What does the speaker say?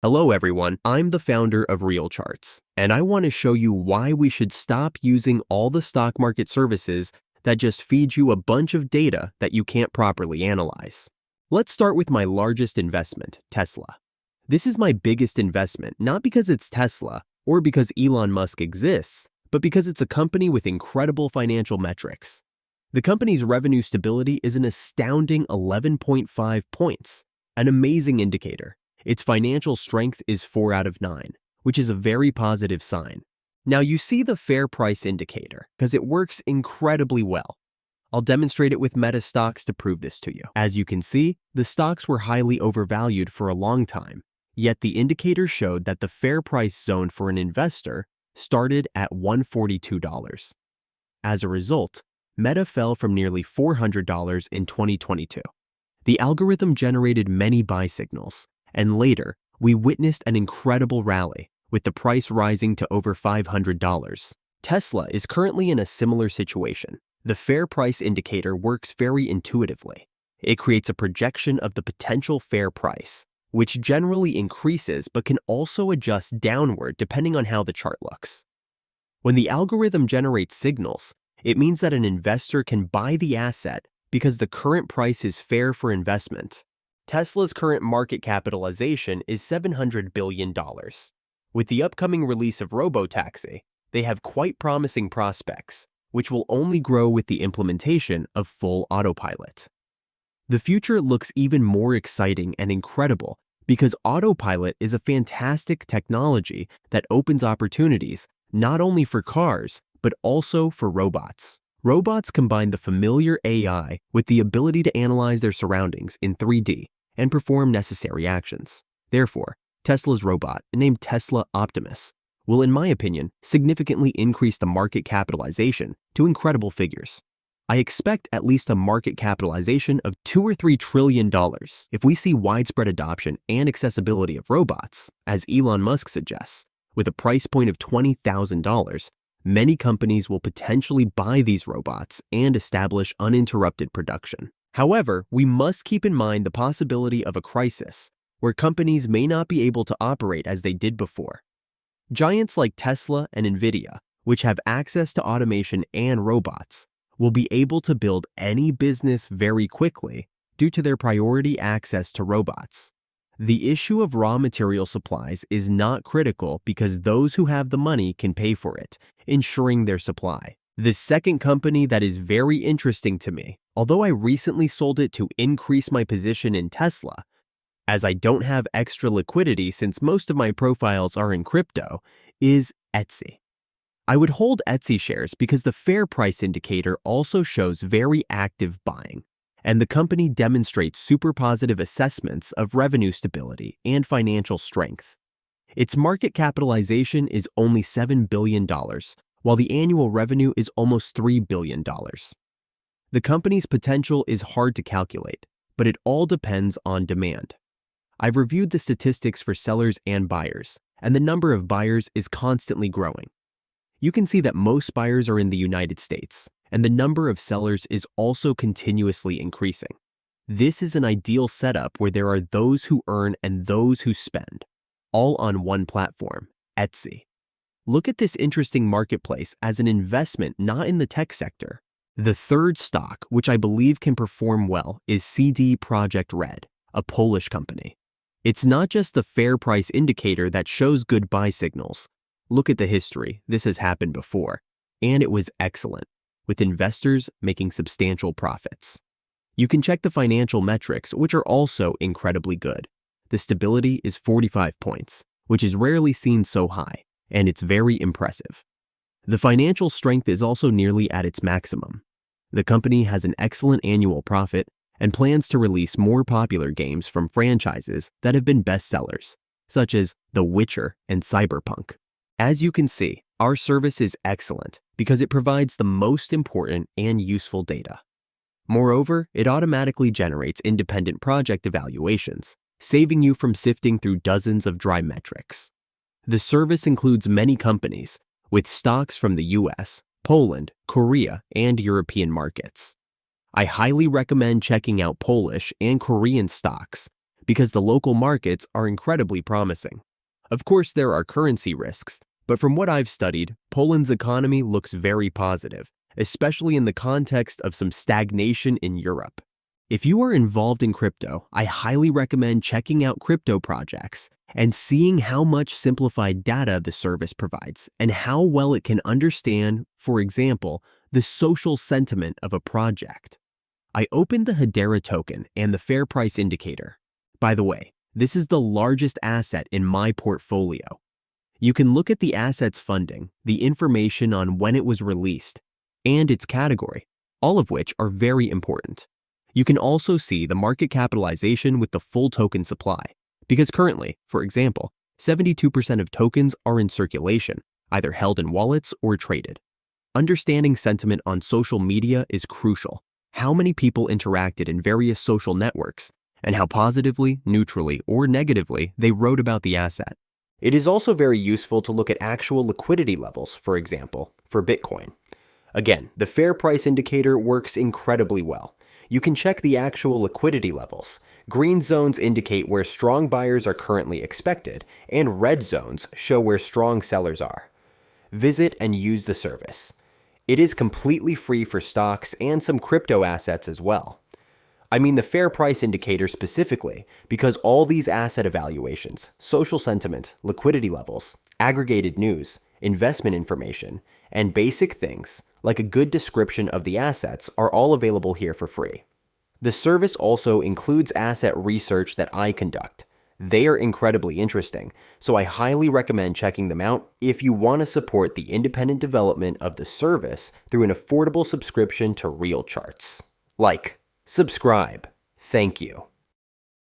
Hello everyone, I'm the founder of Real Charts, and I want to show you why we should stop using all the stock market services that just feed you a bunch of data that you can't properly analyze. Let's start with my largest investment, Tesla. This is my biggest investment, not because it's Tesla or because Elon Musk exists, but because it's a company with incredible financial metrics. The company's revenue stability is an astounding 11.5 points, an amazing indicator. Its financial strength is 4 out of 9, which is a very positive sign. Now you see the fair price indicator because it works incredibly well. I'll demonstrate it with Meta stocks to prove this to you. As you can see, the stocks were highly overvalued for a long time, yet the indicator showed that the fair price zone for an investor started at $142. As a result, Meta fell from nearly $400 in 2022. The algorithm generated many buy signals, and later, we witnessed an incredible rally, with the price rising to over $500. Tesla is currently in a similar situation. The fair price indicator works very intuitively. It creates a projection of the potential fair price, which generally increases but can also adjust downward depending on how the chart looks. When the algorithm generates signals, it means that an investor can buy the asset because the current price is fair for investment. Tesla's current market capitalization is $700 billion. With the upcoming release of robotaxi, they have quite promising prospects, which will only grow with the implementation of full autopilot. The future looks even more exciting and incredible because autopilot is a fantastic technology that opens opportunities not only for cars, but also for robots. Robots combine the familiar AI with the ability to analyze their surroundings in 3D and perform necessary actions. Therefore, Tesla's robot, named Tesla Optimus, will, in my opinion, significantly increase the market capitalization to incredible figures. I expect at least a market capitalization of $2 or $3 trillion if we see widespread adoption and accessibility of robots, as Elon Musk suggests. With a price point of $20,000, many companies will potentially buy these robots and establish uninterrupted production. However, we must keep in mind the possibility of a crisis where companies may not be able to operate as they did before. Giants like Tesla and Nvidia, which have access to automation and robots, will be able to build any business very quickly due to their priority access to robots. The issue of raw material supplies is not critical because those who have the money can pay for it, ensuring their supply. The second company that is very interesting to me, although I recently sold it to increase my position in Tesla, as I don't have extra liquidity since most of my profiles are in crypto, is Etsy. I would hold Etsy shares because the fair price indicator also shows very active buying, and the company demonstrates super positive assessments of revenue stability and financial strength. Its market capitalization is only $7 billion, while the annual revenue is almost $3 billion. The company's potential is hard to calculate, but it all depends on demand. I've reviewed the statistics for sellers and buyers, and the number of buyers is constantly growing. You can see that most buyers are in the United States, and the number of sellers is also continuously increasing. This is an ideal setup where there are those who earn and those who spend, all on one platform, Etsy. Look at this interesting marketplace as an investment not in the tech sector. The third stock, which I believe can perform well, is CD Projekt Red, a Polish company. It's not just the fair price indicator that shows good buy signals. Look at the history, this has happened before, and it was excellent, with investors making substantial profits. You can check the financial metrics, which are also incredibly good. The stability is 45 points, which is rarely seen so high, and it's very impressive. The financial strength is also nearly at its maximum. The company has an excellent annual profit and plans to release more popular games from franchises that have been bestsellers, such as The Witcher and Cyberpunk. As you can see, our service is excellent because it provides the most important and useful data. Moreover, it automatically generates independent project evaluations, saving you from sifting through dozens of dry metrics. The service includes many companies, with stocks from the US, Poland, Korea, and European markets. I highly recommend checking out Polish and Korean stocks because the local markets are incredibly promising. Of course, there are currency risks, but from what I've studied, Poland's economy looks very positive, especially in the context of some stagnation in Europe. If you are involved in crypto, I highly recommend checking out crypto projects and seeing how much simplified data the service provides and how well it can understand, for example, the social sentiment of a project. I opened the Hedera token and the fair price indicator. By the way, this is the largest asset in my portfolio. You can look at the asset's funding, the information on when it was released, and its category, all of which are very important. You can also see the market capitalization with the full token supply, because currently, for example, 72% of tokens are in circulation, either held in wallets or traded. Understanding sentiment on social media is crucial. How many people interacted in various social networks, and how positively, neutrally, or negatively they wrote about the asset. It is also very useful to look at actual liquidity levels, for example, for Bitcoin. Again, the fair price indicator works incredibly well. You can check the actual liquidity levels. Green zones indicate where strong buyers are currently expected, and red zones show where strong sellers are. Visit and use the service. It is completely free for stocks and some crypto assets as well. I mean the fair price indicator specifically because all these asset evaluations, social sentiment, liquidity levels, aggregated news, investment information, and basic things like a good description of the assets are all available here for free. The service also includes asset research that I conduct. They are incredibly interesting, so I highly recommend checking them out if you want to support the independent development of the service through an affordable subscription to Real Charts. Like, subscribe. Thank you.